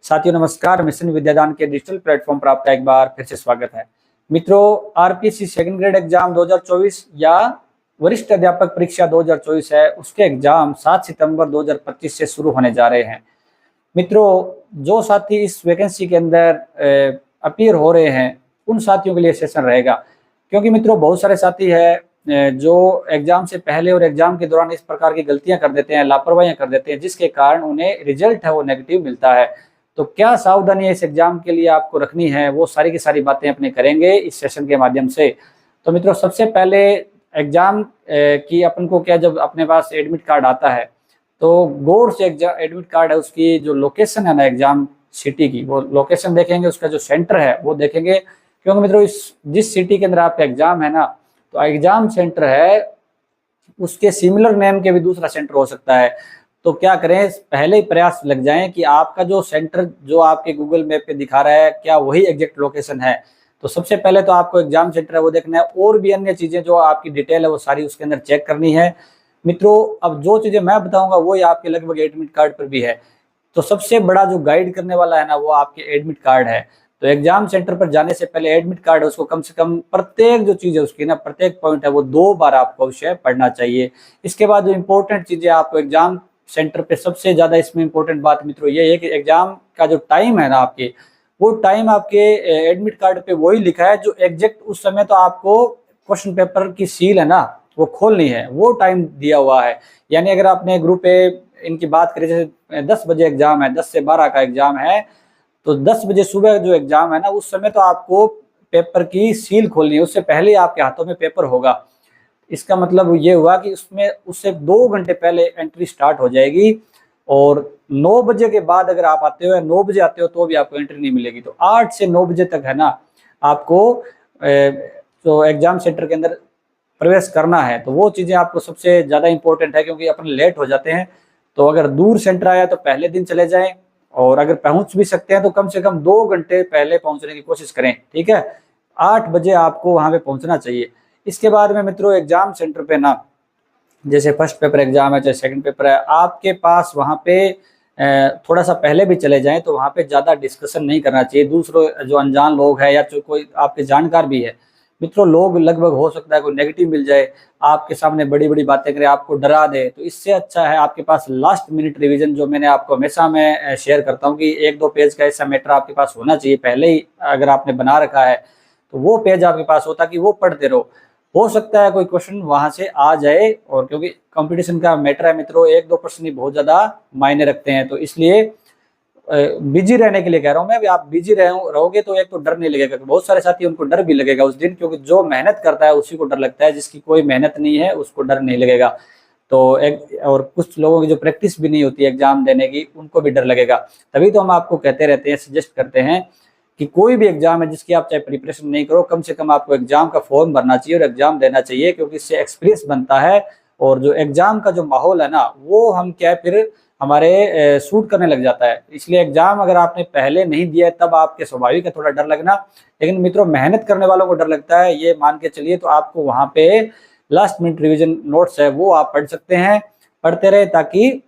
साथियों नमस्कार। मिशन विद्यादान के डिजिटल प्लेटफॉर्म पर आपका एक बार फिर से स्वागत है। मित्रों, आरपीएससी सेकंड ग्रेड एग्जाम 2024 या वरिष्ठ अध्यापक परीक्षा 2024 है, उसके एग्जाम 7 सितंबर 2025 से शुरू होने जा रहे हैं। मित्रों, जो साथी इस वैकेंसी के अंदर अपीयर हो रहे हैं उन साथियों के लिए सेशन रहेगा, क्योंकि मित्रों बहुत सारे साथी है जो एग्जाम से पहले और एग्जाम के दौरान इस प्रकार की गलतियां कर देते हैं, लापरवाहियां कर देते हैं, जिसके कारण उन्हें रिजल्ट है वो नेगेटिव मिलता है। तो क्या सावधानी इस एग्जाम के लिए आपको रखनी है, वो सारी की सारी बातें अपने करेंगे इस सेशन के माध्यम से। तो मित्रों, सबसे पहले एग्जाम की अपन को क्या, जब अपने पास एडमिट कार्ड आता है तो गौर से एडमिट कार्ड है उसकी जो लोकेशन है ना, एग्जाम सिटी की, वो लोकेशन देखेंगे, उसका जो सेंटर है वो देखेंगे। क्योंकि मित्रों जिस सिटी के अंदर आपका एग्जाम है ना, तो एग्जाम सेंटर है उसके सिमिलर नेम के भी दूसरा सेंटर हो सकता है। तो क्या करें, पहले ही प्रयास लग जाएं कि आपका जो सेंटर जो आपके गूगल मैप पे दिखा रहा है क्या वही एग्जैक्ट लोकेशन है। तो सबसे पहले तो आपको एग्जाम सेंटर है वो देखना है, और भी अन्य चीजें जो आपकी डिटेल है वो सारी उसके अंदर चेक करनी है। मित्रों, अब जो चीजें मैं बताऊंगा वो आपके लगभग एडमिट कार्ड पर भी है। तो सबसे बड़ा जो गाइड करने वाला है ना, वो आपके एडमिट कार्ड है। तो एग्जाम सेंटर पर जाने से पहले एडमिट कार्ड है उसको कम से कम प्रत्येक जो चीज है उसकी ना, प्रत्येक पॉइंट है वो 2 बार आपको अवश्य पढ़ना चाहिए। इसके बाद जो इंपॉर्टेंट चीजें आपको एग्जाम सेंटर पे, सबसे ज्यादा इसमें इंपॉर्टेंट बात मित्रों ये है कि एग्जाम का जो टाइम है ना आपके, वो टाइम आपके एडमिट कार्ड पे वही लिखा है जो एग्जैक्ट उस समय तो आपको क्वेश्चन पेपर की सील है ना वो खोलनी है, वो टाइम दिया हुआ है। यानी अगर आपने ग्रुप ए इनकी बात करें, जैसे 10 बजे एग्जाम है, 10 से 12 का एग्जाम है, तो 10 बजे सुबह जो एग्जाम है ना उस समय तो आपको पेपर की सील खोलनी है, उससे पहले आपके हाथों में पेपर होगा। इसका मतलब ये हुआ कि उसमें उससे 2 घंटे पहले एंट्री स्टार्ट हो जाएगी, और 9 बजे के बाद अगर आप आते हो या 9 बजे आते हो तो भी आपको एंट्री नहीं मिलेगी। तो 8 से 9 बजे तक है ना आपको तो एग्जाम सेंटर के अंदर प्रवेश करना है। तो वो चीजें आपको सबसे ज्यादा इंपॉर्टेंट है, क्योंकि अपन लेट हो जाते हैं। तो अगर दूर सेंटर आया तो पहले दिन चले जाएं, और अगर पहुंच भी सकते हैं तो कम से कम 2 घंटे पहले पहुंचने की कोशिश करें। ठीक है, 8 बजे आपको वहां पे पहुंचना चाहिए। इसके बाद में मित्रों एग्जाम सेंटर पे ना, जैसे फर्स्ट पेपर एग्जाम है चाहे सेकंड पेपर है, आपके पास वहां पे थोड़ा सा पहले भी चले जाएं तो वहां पे ज्यादा डिस्कशन नहीं करना चाहिए। दूसरों जो अनजान लोग हैं या जो कोई आपके जानकार भी है मित्रों, लोग लगभग हो सकता है कोई नेगेटिव मिल जाए, आपके सामने बड़ी बड़ी बातें करे, आपको डरा दे। तो इससे अच्छा है आपके पास लास्ट मिनट रिवीजन, जो मैंने आपको हमेशा मैं शेयर करता हूँ कि 1-2 पेज का ऐसा मैटर आपके पास होना चाहिए पहले ही, अगर आपने बना रखा है तो वो पेज आपके पास होता कि वो पढ़ते रहो। हो सकता है कोई क्वेश्चन वहां से आ जाए, और क्योंकि कंपटीशन का मैटर है मित्रों, 1-2 प्रश्न ही बहुत ज्यादा मायने रखते हैं। तो इसलिए बिजी रहने के लिए कह रहा हूं मैं, आप बिजी रहोगे तो एक तो डर नहीं लगेगा। बहुत सारे साथी उनको डर भी लगेगा उस दिन, क्योंकि जो मेहनत करता है उसी को डर लगता है, जिसकी कोई मेहनत नहीं है उसको डर नहीं लगेगा। तो और कुछ लोगों की जो प्रैक्टिस भी नहीं होती एग्जाम देने की, उनको भी डर लगेगा। तभी तो हम आपको कहते रहते हैं, सजेस्ट करते हैं कि कोई भी एग्जाम है जिसकी आप चाहे प्रिपरेशन नहीं करो, कम से कम आपको एग्जाम का फॉर्म भरना चाहिए और एग्जाम देना चाहिए, क्योंकि इससे एक्सपीरियंस बनता है। और जो एग्जाम का जो माहौल है ना, वो हम क्या फिर हमारे सूट करने लग जाता है। इसलिए एग्जाम अगर आपने पहले नहीं दिया है तब आपके स्वाभाविक है थोड़ा डर लगना, लेकिन मित्रों मेहनत करने वालों को डर लगता है, ये मान के चलिए। तो आपको वहां पे लास्ट मिनट रिविजन नोट्स है वो आप पढ़ सकते हैं, पढ़ते रहे, ताकि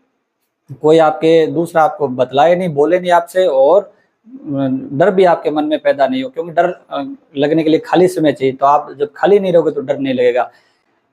कोई आपके दूसरा आपको बतलाए नहीं, बोले नहीं आपसे, और डर भी आपके मन में पैदा नहीं हो। क्योंकि डर लगने के लिए खाली समय चाहिए, तो आप जब खाली नहीं रहोगे तो डर नहीं लगेगा।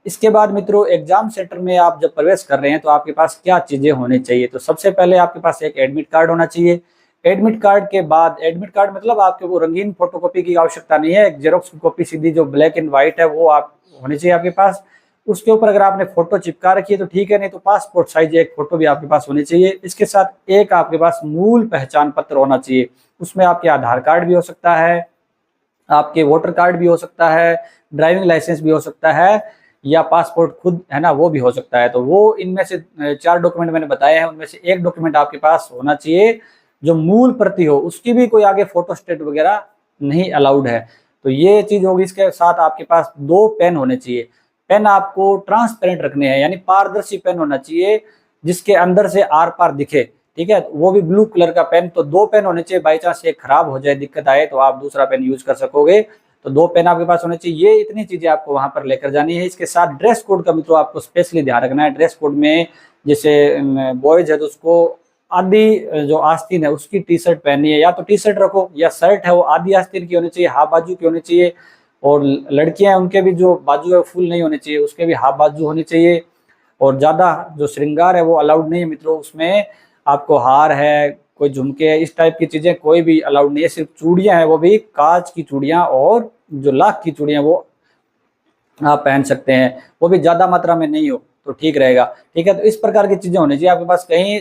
इसके बाद मित्रों एग्जाम सेंटर में आप जब प्रवेश कर रहे हैं तो आपके पास क्या चीजें होनी चाहिए। तो सबसे पहले आपके पास एक एडमिट कार्ड होना चाहिए। एडमिट कार्ड के बाद, एडमिट कार्ड मतलब आपके वो रंगीन फोटोकॉपी की आवश्यकता नहीं है, एक जेरोक्स की कॉपी सीधी जो ब्लैक एंड व्हाइट है वो आप होनी चाहिए आपके पास। उसके ऊपर अगर आपने फोटो चिपका रखी है तो ठीक है, नहीं तो पासपोर्ट साइज एक फोटो भी आपके पास होनी चाहिए। इसके साथ एक आपके पास मूल पहचान पत्र होना चाहिए, उसमें आपके आधार कार्ड भी हो सकता है, आपके वोटर कार्ड भी हो सकता है, ड्राइविंग लाइसेंस भी हो सकता है, या पासपोर्ट खुद है ना वो भी हो सकता है। तो वो इनमें से 4 डॉक्यूमेंट मैंने बताए हैं, उनमें से एक डॉक्यूमेंट आपके पास होना चाहिए जो मूल प्रति हो, उसकी भी कोई आगे फोटो स्टेट वगैरह नहीं अलाउड है। तो ये चीज होगी। इसके साथ आपके पास 2 पेन होने चाहिए। पेन आपको ट्रांसपेरेंट रखने हैं, यानी पारदर्शी पेन होना चाहिए जिसके अंदर से आर पार दिखे। ठीक है, वो भी ब्लू कलर का पेन। तो 2 पेन होने चाहिए, बाई चांस एक खराब हो जाए, दिक्कत आए तो आप दूसरा पेन यूज कर सकोगे। तो 2 पेन आपके पास होने चाहिए। ये इतनी चीजें आपको वहां पर लेकर जानी है। इसके साथ ड्रेस कोड का मित्रों आपको स्पेशली ध्यान रखना है। ड्रेस कोड में जैसे बॉयज है तो उसको आधी जो आस्तीन है उसकी टी शर्ट पहनी है, या तो टी शर्ट रखो, या शर्ट है वो आधी आस्तीन की होनी चाहिए, हाफ बाजू की होनी चाहिए। और लड़कियां हैं उनके भी जो बाजू है फुल नहीं होने चाहिए, उसके भी हाफ बाजू होनी चाहिए। और ज्यादा जो श्रृंगार है वो अलाउड नहीं है मित्रों, उसमें आपको हार है, कोई झुमके है, इस टाइप की चीजें कोई भी अलाउड नहीं है। सिर्फ चूड़ियां हैं, वो भी कांच की चूड़ियां और जो लाख की चूड़ियां वो आप पहन सकते हैं, वो भी ज्यादा मात्रा में नहीं हो तो ठीक रहेगा। ठीक है, तो इस प्रकार की चीजें होनी चाहिए आपके पास। कहीं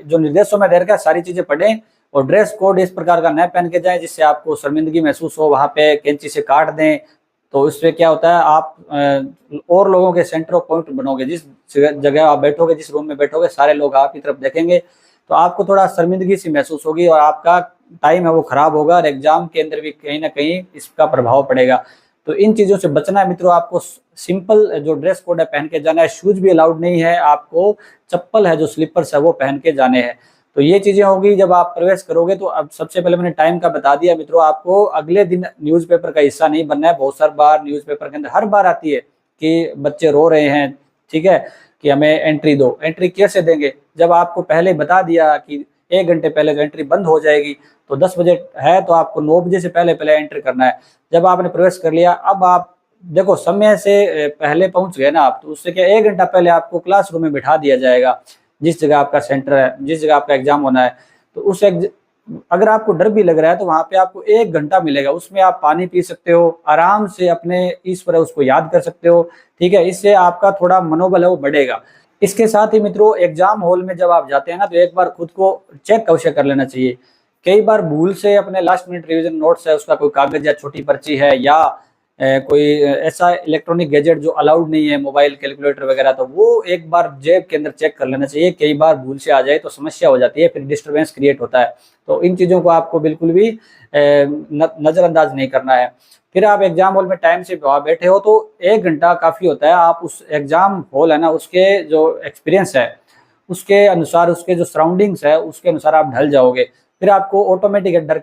जो निर्देशों में दे रखा है सारी चीजें पढ़ें, और ड्रेस कोड इस प्रकार का न पहन के जाएं जिससे आपको शर्मिंदगी महसूस हो, वहां पे कैंची से काट दें। तो इससे क्या होता है, आप और लोगों के सेंटर ऑफ पॉइंट बनोगे। जिस जगह आप बैठोगे, जिस रूम में बैठोगे, सारे लोग आपकी तरफ देखेंगे, तो आपको थोड़ा शर्मिंदगी सी महसूस होगी और आपका टाइम है वो खराब होगा, और एग्जाम के अंदर भी कहीं ना कहीं इसका प्रभाव पड़ेगा। तो इन चीजों से बचना है मित्रों। आपको सिंपल जो ड्रेस कोड है पहन के जाना है, शूज भी अलाउड नहीं है, आपको चप्पल है जो स्लीपर्स है वो पहन के जाने हैं। तो ये चीजें होगी जब आप प्रवेश करोगे। तो अब सबसे पहले मैंने टाइम का बता दिया मित्रों, आपको अगले दिन न्यूज़पेपर का हिस्सा नहीं बनना है। बहुत सारी बार न्यूज़पेपर के अंदर हर बार आती है कि बच्चे रो रहे हैं, ठीक है, कि हमें एंट्री दो। एंट्री कैसे देंगे, जब आपको पहले बता दिया कि 1 घंटे पहले एंट्री बंद हो जाएगी, तो 10 बजे है तो आपको 9 बजे से पहले पहले एंट्री करना है। जब आपने प्रवेश कर लिया, अब आप देखो समय से पहले पहुंच गए ना आप, तो उससे क्या 1 घंटा पहले आपको क्लासरूम में बिठा दिया जाएगा, जिस जगह आपका सेंटर है, जिस जगह आपका एग्जाम होना है। तो उस अगर आपको डर भी लग रहा है तो वहां पे आपको 1 घंटा मिलेगा, उसमें आप पानी पी सकते हो, आराम से अपने ईश्वर है उसको याद कर सकते हो। ठीक है, इससे आपका थोड़ा मनोबल है वो बढ़ेगा। इसके साथ ही मित्रों, एग्जाम हॉल में जब आप जाते हैं ना, तो एक बार खुद को चेक अवश्य कर लेना चाहिए। कई बार भूल से अपने लास्ट मिनट रिवीजन नोट्स है उसका कोई कागज या छोटी पर्ची है, या कोई ऐसा इलेक्ट्रॉनिक गैजेट जो अलाउड नहीं है, मोबाइल, कैलकुलेटर वगैरह, तो वो एक बार जेब के अंदर चेक कर लेना चाहिए। कई बार भूल से आ जाए तो समस्या हो जाती है, फिर डिस्टरबेंस क्रिएट होता है। तो इन चीज़ों को आपको बिल्कुल भी नज़रअंदाज नहीं करना है। फिर आप एग्जाम हॉल में टाइम से बैठे हो तो 1 घंटा काफ़ी होता है। आप उस एग्जाम हॉल है ना, उसके जो एक्सपीरियंस है उसके अनुसार, उसके जो सराउंडिंग्स है उसके अनुसार आप ढल जाओगे। फिर आपको ऑटोमेटिक डर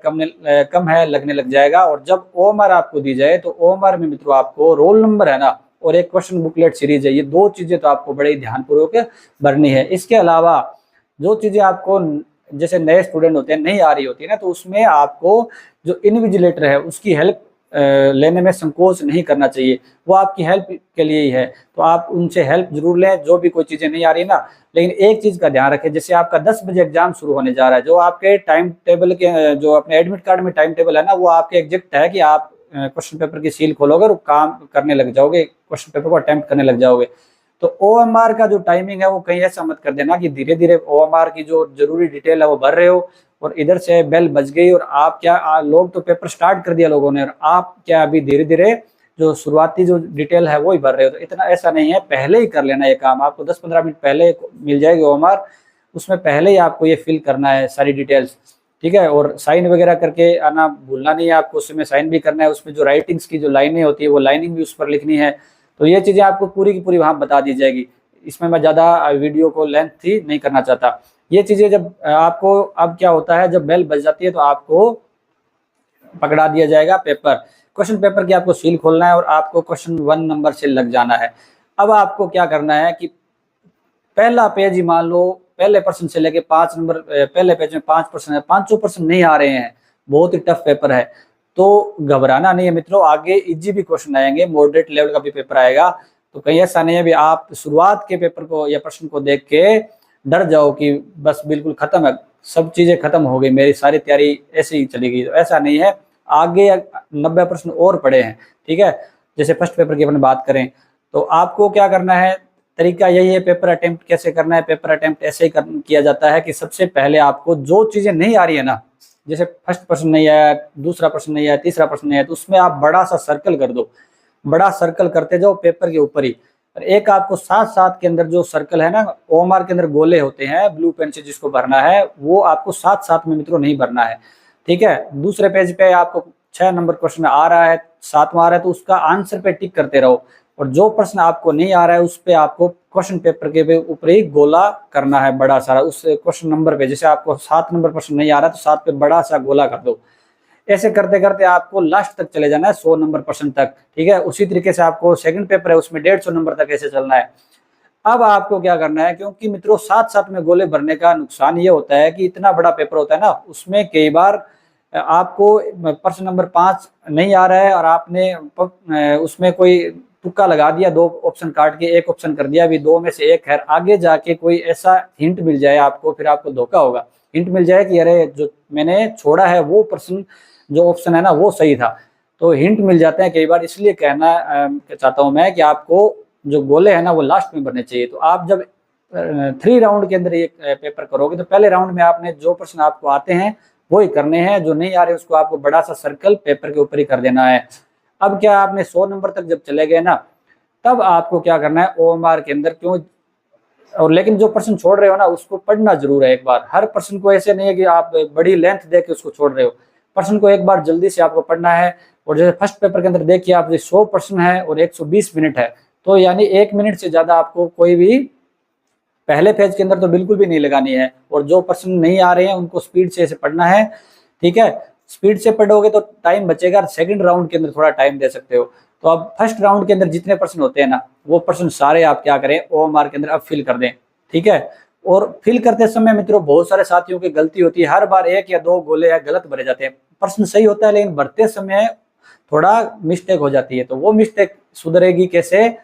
कम है लगने लग जाएगा। और जब ओएमआर आपको दी जाए तो ओएमआर में मित्रों आपको रोल नंबर है ना, और एक क्वेश्चन बुकलेट सीरीज है, ये 2 चीजें तो आपको बड़े ध्यानपूर्वक भरनी है। इसके अलावा जो चीजें आपको जैसे नए स्टूडेंट होते हैं नहीं आ रही होती है ना, तो उसमें आपको जो इनविजिलेटर है उसकी हेल्प लेने में संकोच नहीं करना चाहिए, वो आपकी हेल्प के लिए ही है। तो आप उनसे हेल्प जरूर लें जो भी कोई चीजें नहीं आ रही ना। लेकिन एक चीज का ध्यान रखें, जैसे आपका 10 बजे एग्जाम शुरू होने जा रहा है, जो आपके टाइम टेबल के जो अपने एडमिट कार्ड में टाइम टेबल है ना, वो आपके एग्जैक्ट है कि आप क्वेश्चन पेपर की सील खोलोगे और काम करने लग जाओगे, क्वेश्चन पेपर को अटेम्प्ट करने लग जाओगे। तो ओएमआर का जो टाइमिंग है वो कहीं ऐसा मत कर देना कि धीरे धीरे ओएमआर की जो जरूरी डिटेल है वो भर रहे हो और इधर से बेल बज गई और आप क्या लोग तो पेपर स्टार्ट कर दिया लोगों ने, और आप क्या अभी धीरे धीरे जो शुरुआती जो डिटेल है वो ही भर रहे हो। तो इतना ऐसा नहीं है, पहले ही कर लेना ये काम। आपको 10-15 मिनट पहले मिल जाएगी ओएमआर, उसमें पहले ही आपको ये फिल करना है सारी डिटेल्स। ठीक है, और साइन वगैरह करके आना भूलना नहीं है आपको, उसमें साइन भी करना है। उसमें जो राइटिंग्स की जो लाइनें होती है वो लाइनिंग भी उस पर लिखनी है। तो ये चीज़ें आपको पूरी की पूरी वहाँ बता दी जाएगी। इसमें मैं ज़्यादा वीडियो को लेंथ थी नहीं करना चाहता। ये चीज़ें जब आपको, अब क्या होता है जब बेल बज जाती है तो आपको पकड़ा दिया जाएगा पेपर, क्वेश्चन पेपर की आपको सील खोलना है और आपको क्वेश्चन 1 नंबर से लग जाना है। अब आपको क्या करना है कि पहला पेज ही मान लो पहले प्रश्न से लेके 5 नंबर, पहले पेज में 5 प्रश्न है, 5 प्रश्न नहीं आ रहे हैं, बहुत ही टफ पेपर है, तो घबराना नहीं है मित्रों। आगे इजी भी क्वेश्चन आएंगे, मॉडरेट लेवल का भी पेपर आएगा। तो कहीं ऐसा नहीं है भी आप शुरुआत के पेपर को या प्रश्न को देख के डर जाओ कि बस बिल्कुल खत्म है, सब चीजें खत्म हो गई, मेरी सारी तैयारी ऐसे ही चलेगी। तो ऐसा नहीं है, आगे 90 प्रश्न और पड़े हैं। ठीक है, जैसे फर्स्ट पेपर की अपन बात करें तो आपको क्या करना है, तरीका यही है। पेपर अटेम्प्ट कैसे करना है, पेपर अटेम्प्ट ऐसे ही किया जाता है कि सबसे पहले आपको जो चीजें नहीं आ रही है ना, जैसे फर्स्ट प्रश्न नहीं आया, दूसरा प्रश्न नहीं आया, तीसरा प्रश्न नहीं आया, तो उसमें आप बड़ा सा सर्कल कर दो, बड़ा सर्कल करते जाओ पेपर के ऊपर ही। और एक आपको साथ साथ के अंदर जो सर्कल है ना, ओएमआर के अंदर गोले होते हैं ब्लू पेन से जिसको भरना है, वो आपको साथ साथ में मित्रों नहीं भरना है। ठीक है, दूसरे पेज पे आपको 6 नंबर क्वेश्चन आ रहा है, 7वां आ रहा है, तो उसका आंसर पे टिक करते रहो। और जो प्रश्न आपको नहीं आ रहा है उस पे आपको क्वेश्चन पेपर के ऊपर ही गोला करना है बड़ा सारा, उस क्वेश्चन नंबर पे। जैसे आपको 7 नंबर प्रश्न नहीं आ रहा तो 7 पे बड़ा सा गोला कर दो। ऐसे करते करते आपको लास्ट तक चले जाना है, 100 नंबर प्रश्न तक। ठीक है, उसी तरीके से आपको सेकंड पेपर है उसमें 150 नंबर तक ऐसे चलना है। अब आपको क्या करना है, क्योंकि मित्रों साथ साथ में गोले भरने का नुकसान ये होता है कि इतना बड़ा पेपर होता है ना, उसमें कई बार आपको प्रश्न नंबर 5 नहीं आ रहा है और आपने उसमें कोई तुक्का लगा दिया, 2 ऑप्शन काट के 1 ऑप्शन कर दिया, अभी 2 में से 1 है, आगे जाके कोई ऐसा हिंट मिल जाए आपको, फिर आपको धोखा होगा। हिंट मिल जाए कि अरे जो मैंने छोड़ा है वो प्रश्न, जो ऑप्शन है ना वो सही था, तो हिंट मिल जाते हैं कई बार। इसलिए कहना चाहता हूं मैं कि आपको जो गोले हैं ना वो लास्ट में भरने चाहिए। तो आप जब 3 राउंड के अंदर ये पेपर करोगे तो पहले राउंड में आपने जो प्रश्न आपको आते हैं वो ही करने हैं, जो नहीं आ रहे उसको आपको बड़ा सा सर्कल पेपर के ऊपर ही कर देना है। अब क्या, आपने 100 नंबर तक जब चले गए ना, तब आपको क्या करना है, ओएमआर के अंदर क्यों, और लेकिन जो प्रश्न छोड़ रहे हो ना उसको पढ़ना जरूर है एक बार। हर प्रश्न को ऐसे नहीं है कि आप बड़ी लेंथ दे के उसको छोड़ रहे हो, प्रश्न को एक बार जल्दी से आपको पढ़ना है। और जैसे फर्स्ट पेपर के अंदर देखिए आप 100 प्रश्न है और 120 मिनट है, तो यानी 1 मिनट से ज्यादा आपको कोई भी पहले पेज के अंदर तो बिल्कुल भी नहीं लगानी है। और जो प्रश्न नहीं आ रहे हैं उनको स्पीड से ऐसे पढ़ना है, ठीक है। स्पीड से पढ़ोगे तो टाइम बचेगा, सेकंड राउंड के अंदर थोड़ा टाइम दे सकते हो। तो अब फर्स्ट राउंड के अंदर जितने प्रश्न होते हैं ना वो प्रश्न सारे आप क्या करें, ओएमआर के अंदर अब फिल कर दें, ठीक है। और फिल करते समय मित्रों बहुत सारे साथियों की गलती होती है, हर बार 1 या 2 गोले या गलत भरे जाते हैं। प्रश्न सही होता है लेकिन भरते समय थोड़ा मिस्टेक हो जाती है, तो वो मिस्टेक सुधरेगी कैसे,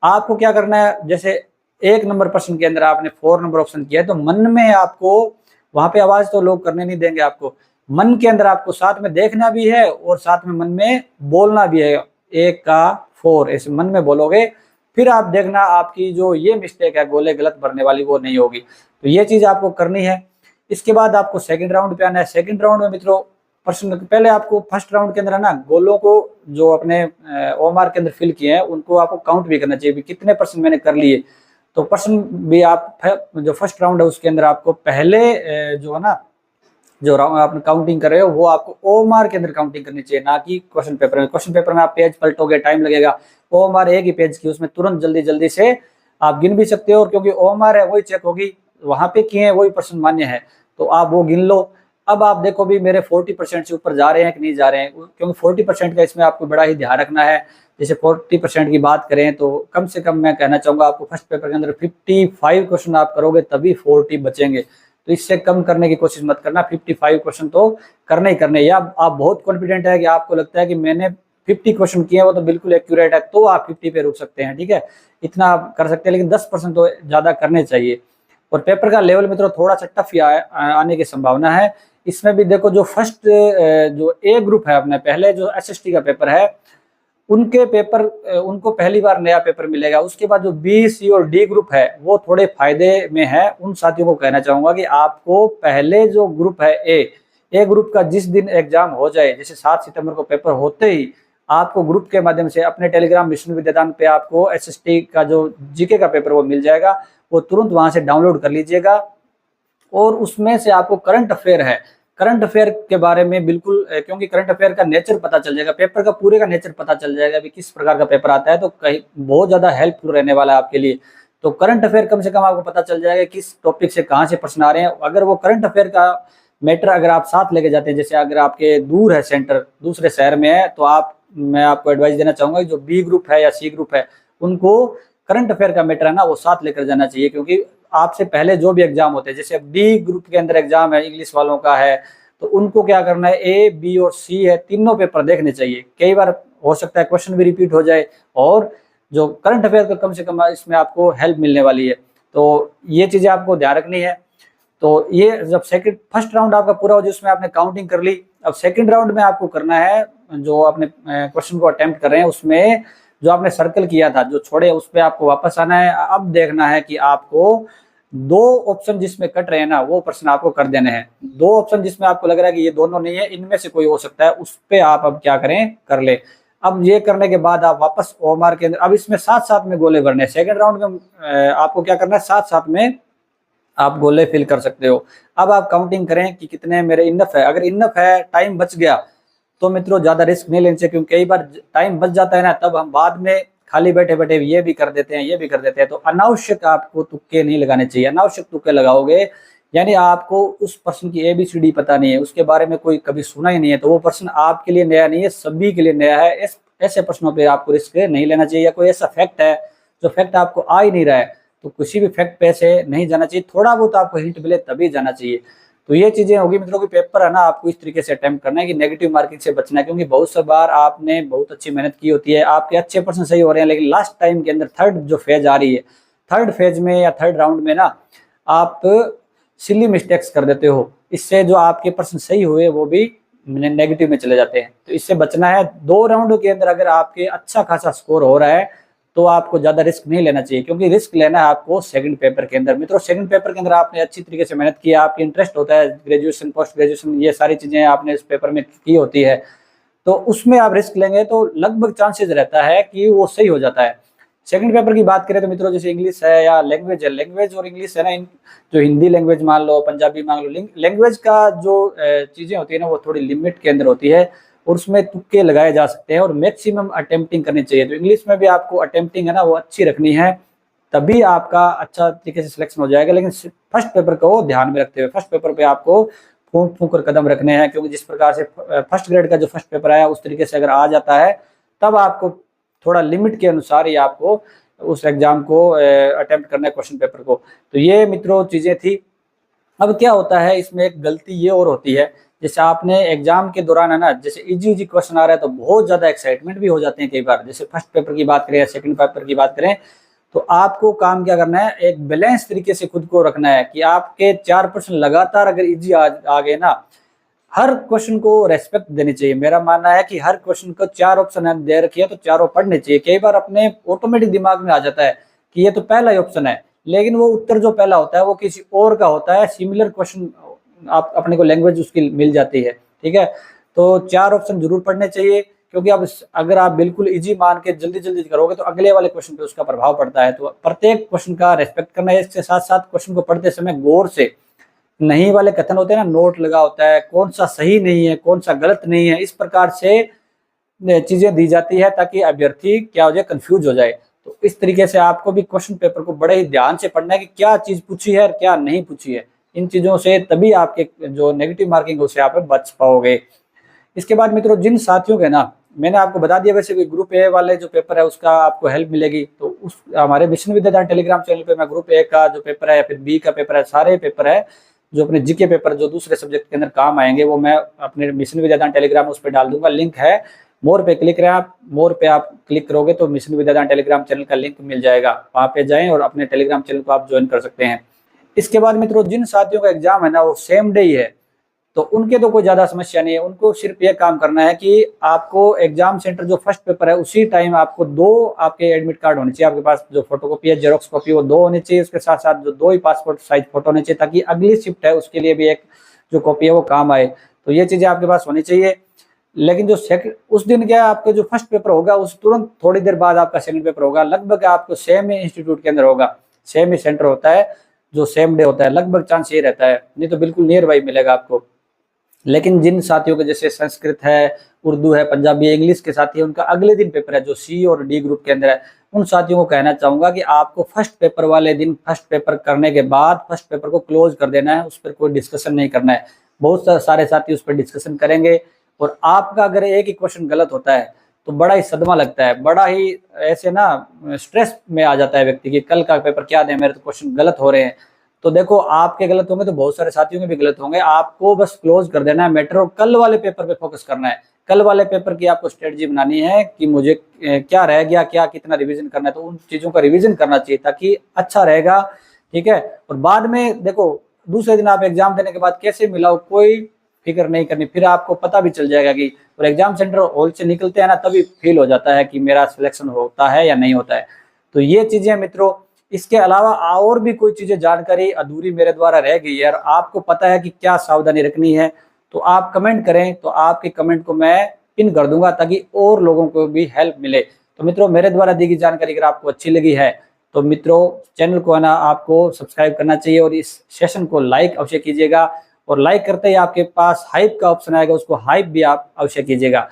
आपको क्या करना है, जैसे 1 नंबर प्रश्न के अंदर आपने 4 नंबर ऑप्शन किया है, तो मन में आपको, वहां पे आवाज तो लोग करने नहीं देंगे आपको, मन के अंदर आपको साथ में देखना भी है और साथ में मन में बोलना भी है, 1 का 4 ऐसे मन में बोलोगे, फिर आप देखना आपकी जो ये मिस्टेक है गोले गलत भरने वाली वो नहीं होगी। तो ये चीज आपको करनी है। इसके बाद आपको सेकंड राउंड पे आना है। सेकंड राउंड में मित्रों प्रश्न, पहले आपको फर्स्ट राउंड के अंदर है ना गोलों को जो अपने ओएमआर के अंदर फिल किए हैं उनको आपको काउंट भी करना चाहिए, कितने प्रश्न मैंने कर लिए। तो प्रश्न भी आप जो फर्स्ट राउंड है उसके अंदर आपको पहले जो है ना, जो आप काउंटिंग कर रहे हो वो आपको ओएमआर के अंदर काउंटिंग करनी चाहिए, ना कि क्वेश्चन पेपर में। क्वेश्चन पेपर में आप पेज पलटोगे टाइम लगेगा, ओएमआर एक ही पेज की, उसमें तुरंत जल्दी जल्दी से आप गिन भी सकते हो, और क्योंकि ओएमआर है वही चेक होगी, वहां पे किए वही प्रश्न मान्य है, तो आप वो गिन लो। अब आप देखो भी मेरे 40% से ऊपर जा रहे हैं कि नहीं जा रहे हैं, क्योंकि 40% का इसमें आपको बड़ा ही ध्यान रखना है। जैसे 40% की बात करें तो कम से कम मैं कहना चाहूंगा आपको फर्स्ट पेपर के अंदर 55 क्वेश्चन आप करोगे तभी 40 बचेंगे, तो इससे कम करने की कोशिश मत करना, 55 क्वेश्चन तो करने ही करने। या आप बहुत कॉन्फिडेंट है कि आपको लगता है कि मैंने 50 क्वेश्चन किए वो तो बिल्कुल एक्यूरेट है, तो आप 50 पे रुक सकते हैं, ठीक है, इतना आप कर सकते हैं, लेकिन 10% तो ज्यादा करने चाहिए। और पेपर का लेवल मित्रों थोड़ा सा टफ आने की संभावना है। इसमें भी देखो जो फर्स्ट जो ए ग्रुप है अपने, पहले जो एसएसटी का पेपर है उनके पेपर, उनको पहली बार नया पेपर मिलेगा। उसके बाद जो बी सी और डी ग्रुप है वो थोड़े फायदे में है। उन साथियों को कहना चाहूंगा कि आपको पहले जो ग्रुप है ए ग्रुप का जिस दिन एग्जाम हो जाए, जैसे 7 सितंबर को पेपर होते ही आपको ग्रुप के माध्यम से अपने टेलीग्राम विष्णु विद्यादान पे आपको एसएसटी का जो जीके का पेपर वो मिल जाएगा, वो तुरंत वहां से डाउनलोड कर लीजिएगा। और उसमें से आपको करंट अफेयर है, करंट अफेयर के बारे में बिल्कुल, क्योंकि करंट अफेयर का नेचर पता चल जाएगा, पेपर का पूरे का नेचर पता चल जाएगा अभी किस प्रकार का पेपर आता है, तो कहीं बहुत ज्यादा हेल्पफुल रहने वाला है आपके लिए। तो करंट अफेयर कम से कम आपको पता चल जाएगा किस टॉपिक से कहाँ से प्रश्न आ रहे हैं। अगर वो करंट अफेयर का मैटर अगर आप साथ लेके जाते हैं, जैसे अगर आपके दूर है सेंटर, दूसरे शहर में है, तो मैं आपको एडवाइस देना चाहूंगा जो बी ग्रुप है या सी ग्रुप है उनको करंट अफेयर का मैटर है ना वो साथ लेकर जाना चाहिए। क्योंकि आपसे पहले जो भी एग्जाम होते हैं, जैसे अब डी ग्रुप के अंदर एग्जाम है इंग्लिश वालों का है, तो उनको क्या करना है, ए बी और सी है तीनों पेपर देखने चाहिए। कई बार हो सकता है क्वेश्चन भी रिपीट हो जाए, और जो करंट अफेयर का कम से कम इसमें आपको हेल्प मिलने वाली है। तो ये चीजें आपको ध्यान रखनी है। तो ये जब फर्स्ट राउंड आपका पूरा हो जाए उसमें आपने काउंटिंग कर ली, अब सेकंड राउंड में आपको करना है जो आपने क्वेश्चन को अटेम्प्ट कर रहे हैं उसमें जो आपने सर्कल किया था जो छोड़े उस पर आपको वापस आना है। अब देखना है कि आपको 2 ऑप्शन जिसमें कट रहे हैं ना वो प्रश्न आपको कर देने हैं। 2 ऑप्शन जिसमें आपको लग रहा है कि ये दोनों नहीं है, इनमें से कोई हो सकता है, उस पे आप अब क्या करें, कर ले। अब ये करने के बाद आप वापस ओएमआर के अंदर, अब इसमें साथ साथ में गोले भरने। सेकंड राउंड में आपको क्या करना है, साथ साथ में आप गोले फिल कर सकते हो। अब आप काउंटिंग करें कि कितने मेरे इनफ है। अगर इनफ है, टाइम बच गया, तो मित्रों ज्यादा रिस्क नहीं लेने चाहिए, क्योंकि कई बार टाइम बच जाता है ना, तब हम बाद में खाली बैठे बैठे ये भी कर देते हैं, ये भी कर देते हैं। तो अनावश्यक आपको तुक्के नहीं लगाने चाहिए। अनावश्यक तुक्के लगाओगे यानी आपको उस प्रश्न की ABCD पता नहीं है, उसके बारे में कोई कभी सुना ही नहीं है, तो वो प्रश्न आपके लिए नया नहीं है, सभी के लिए नया है। ऐसे प्रश्नों पे आपको रिस्क नहीं लेना चाहिए। या कोई ऐसा फैक्ट है जो फैक्ट आपको आ ही नहीं रहा है, तो किसी भी फैक्ट पे से नहीं जाना चाहिए, थोड़ा बहुत आपको हिंट मिले तभी जाना चाहिए। तो ये चीजें होगी मित्रों की पेपर है ना, आपको इस तरीके से अटेम्प्ट करना है कि नेगेटिव मार्किंग से बचना है, क्योंकि बहुत सी बार आपने बहुत अच्छी मेहनत की होती है, आपके अच्छे पर्सन सही हो रहे हैं, लेकिन लास्ट टाइम के अंदर थर्ड जो फेज आ रही है, थर्ड फेज में या थर्ड राउंड में ना आप सिली मिस्टेक्स कर देते हो, इससे जो आपके पर्सन सही हुए वो भी नेगेटिव में चले जाते हैं। तो इससे बचना है। 2 राउंड के अंदर अगर आपके अच्छा खासा स्कोर हो रहा है तो आपको ज्यादा रिस्क नहीं लेना चाहिए, क्योंकि रिस्क लेना है आपको सेकंड पेपर के अंदर। मित्रों सेकंड पेपर के अंदर आपने अच्छी तरीके से मेहनत की है, आपकी इंटरेस्ट होता है, ग्रेजुएशन पोस्ट ग्रेजुएशन ये सारी चीजें आपने इस पेपर में की होती है, तो उसमें आप रिस्क लेंगे तो लगभग चांसेस रहता है कि वो सही हो जाता है। सेकंड पेपर की बात करें तो मित्रों जैसे इंग्लिश है या लैंग्वेज है, लैंग्वेज और इंग्लिश है ना, जो हिंदी लैंग्वेज मान लो, पंजाबी मान लो, लैंग्वेज का जो चीजें होती है ना वो थोड़ी लिमिट के अंदर होती है और उसमें तुक्के लगाए जा सकते हैं और मैक्सिमम अटेम्प्टिंग करनी चाहिए। तो इंग्लिश में भी आपको अटेम्प्टिंग है ना वो अच्छी रखनी है, तभी आपका अच्छा तरीके से सिलेक्शन हो जाएगा। लेकिन फर्स्ट पेपर को ध्यान में रखते हुए फर्स्ट पेपर पे आपको फूंक फूंक कर कदम रखने हैं, क्योंकि जिस प्रकार से फर्स्ट ग्रेड का जो फर्स्ट पेपर आया उस तरीके से अगर आ जाता है तब आपको थोड़ा लिमिट के अनुसार ही आपको उस एग्जाम को अटेम्प्ट करना है, क्वेश्चन पेपर को। तो ये मित्रों चीजें थी। अब क्या होता है इसमें एक गलती ये और होती है, जैसे आपने एग्जाम के दौरान है ना, जैसे इजी इजी क्वेश्चन आ रहा है तो बहुत ज्यादा एक्साइटमेंट भी हो जाते हैं कई बार। जैसे फर्स्ट पेपर की बात करें या सेकंड पेपर की बात करें तो आपको काम क्या करना है, एक बैलेंस तरीके से खुद को रखना है कि आपके 4 प्रश्न लगातार अगर इजी आ गए ना, हर क्वेश्चन को रेस्पेक्ट देनी चाहिए। मेरा मानना है कि हर क्वेश्चन को 4 ऑप्शन दे रखी है तो चारों पढ़ने चाहिए। कई बार अपने ऑटोमेटिक दिमाग में आ जाता है कि ये तो पहला ही ऑप्शन है, लेकिन वो उत्तर जो पहला होता है वो किसी और का होता है, सिमिलर क्वेश्चन आप अपने को लैंग्वेज उसकी मिल जाती है, ठीक है। तो 4 ऑप्शन जरूर पढ़ने चाहिए, क्योंकि अब अगर आप बिल्कुल इजी मान के जल्दी जल्दी करोगे तो अगले वाले क्वेश्चन पे उसका प्रभाव पड़ता है। तो प्रत्येक क्वेश्चन का रेस्पेक्ट करना है, इसके साथ साथ क्वेश्चन को पढ़ते समय गौर से, नहीं वाले कथन होते हैं ना, नोट लगा होता है, कौन सा सही नहीं है कौन सा गलत नहीं है, इस प्रकार से चीजें दी जाती है ताकि अभ्यर्थी क्या हो जाए, कंफ्यूज हो जाए। तो इस तरीके से आपको भी क्वेश्चन पेपर को बड़े ही ध्यान से पढ़ना है कि क्या चीज पूछी है और क्या नहीं पूछी है। इन चीजों से तभी आपके जो नेगेटिव मार्किंग है उससे आप बच पाओगे। इसके बाद मित्रों जिन साथियों के ना, मैंने आपको बता दिया वैसे कि ग्रुप ए वाले जो पेपर है उसका आपको हेल्प मिलेगी, तो उस हमारे मिशन विद्यादान टेलीग्राम चैनल पे मैं ग्रुप ए का जो पेपर है या फिर बी का पेपर है, सारे पेपर है जो अपने जीके पेपर जो दूसरे सब्जेक्ट के अंदर काम आएंगे वो मैं अपने मिशन विद्यादान टेलीग्राम उस पर डाल दूंगा। लिंक है मोर पे क्लिक करें आप, मोर पे आप क्लिक करोगे तो मिशन विद्यादान टेलीग्राम चैनल का लिंक मिल जाएगा, वहाँ पे जाएं और अपने टेलीग्राम चैनल को आप ज्वाइन कर सकते हैं। इसके बाद मित्रों जिन साथियों का एग्जाम है ना वो सेम डे ही है, तो उनके तो कोई ज्यादा समस्या नहीं है, उनको सिर्फ ये काम करना है कि आपको एग्जाम सेंटर जो फर्स्ट पेपर है उसी टाइम आपको 2 आपके एडमिट कार्ड होने चाहिए, आपके पास जो फोटोकॉपी है जेरोक्स कॉपी वो 2 होनी चाहिए, उसके साथ साथ जो 2 ही पासपोर्ट साइज फोटो होने चाहिए, ताकि अगली शिफ्ट है उसके लिए भी एक जो कॉपी है वो काम आए। तो ये चीजें आपके पास होनी चाहिए। लेकिन जो उस दिन क्या आपका जो फर्स्ट पेपर होगा उस तुरंत थोड़ी देर बाद आपका सेकंड पेपर होगा, लगभग आपको सेम ही इंस्टीट्यूट के अंदर होगा, सेम ही सेंटर होता है, जो सेम डे होता है, लगभग चांस ये रहता है, नहीं तो बिल्कुल नियर बाई मिलेगा आपको। लेकिन जिन साथियों के जैसे संस्कृत है, उर्दू है, पंजाबी है, इंग्लिश के साथी है, उनका अगले दिन पेपर है जो सी और डी ग्रुप के अंदर है, उन साथियों को कहना चाहूंगा कि आपको फर्स्ट पेपर वाले दिन फर्स्ट पेपर करने के बाद फर्स्ट पेपर को क्लोज कर देना है, उस पर कोई डिस्कशन नहीं करना है। बहुत सारे साथी उस पर डिस्कशन करेंगे और आपका अगर एक ही क्वेश्चन गलत होता है तो बड़ा ही सदमा लगता है, बड़ा ही ऐसे ना स्ट्रेस में आ जाता है व्यक्ति की, कल का पेपर क्या दे, मेरे तो क्वेश्चन गलत हो रहे हैं। तो देखो आपके गलत होंगे तो बहुत सारे साथियों के भी गलत होंगे, आपको बस क्लोज कर देना है मैटर और कल वाले पेपर पे फोकस करना है। कल वाले पेपर की आपको स्ट्रेटजी बनानी है कि मुझे क्या रह गया, क्या कितना रिवीजन करना है, तो उन चीजों का रिवीजन करना चाहिए ताकि अच्छा रहेगा, ठीक है। और बाद में देखो दूसरे दिन आप एग्जाम देने के बाद कैसे मिलाओ कोई फिक्र नहीं करनी, फिर आपको पता भी चल जाएगा कि, और एग्जाम सेंटर हॉल से निकलते हैं ना तभी फील हो जाता है कि मेरा सिलेक्शन होता है या नहीं होता है। तो ये चीजें मित्रों, इसके अलावा और भी कोई चीजें जानकारी अधूरी मेरे द्वारा रह गई है और आपको पता है कि क्या सावधानी रखनी है तो आप कमेंट करें, तो आपके कमेंट को मैं पिन कर दूंगा ताकि और लोगों को भी हेल्प मिले। तो मित्रों मेरे द्वारा दी गई जानकारी अगर आपको अच्छी लगी है तो मित्रों चैनल को है ना आपको सब्सक्राइब करना चाहिए और इस सेशन को लाइक अवश्य कीजिएगा, और लाइक करते ही आपके पास हाइप का ऑप्शन आएगा, उसको हाइप भी आप अवश्य कीजिएगा।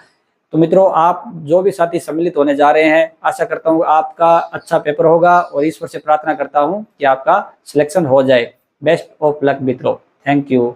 तो मित्रों आप जो भी साथी सम्मिलित होने जा रहे हैं, आशा करता हूँ आपका अच्छा पेपर होगा और ईश्वर से प्रार्थना करता हूँ कि आपका सिलेक्शन हो जाए। बेस्ट ऑफ लक मित्रों, थैंक यू।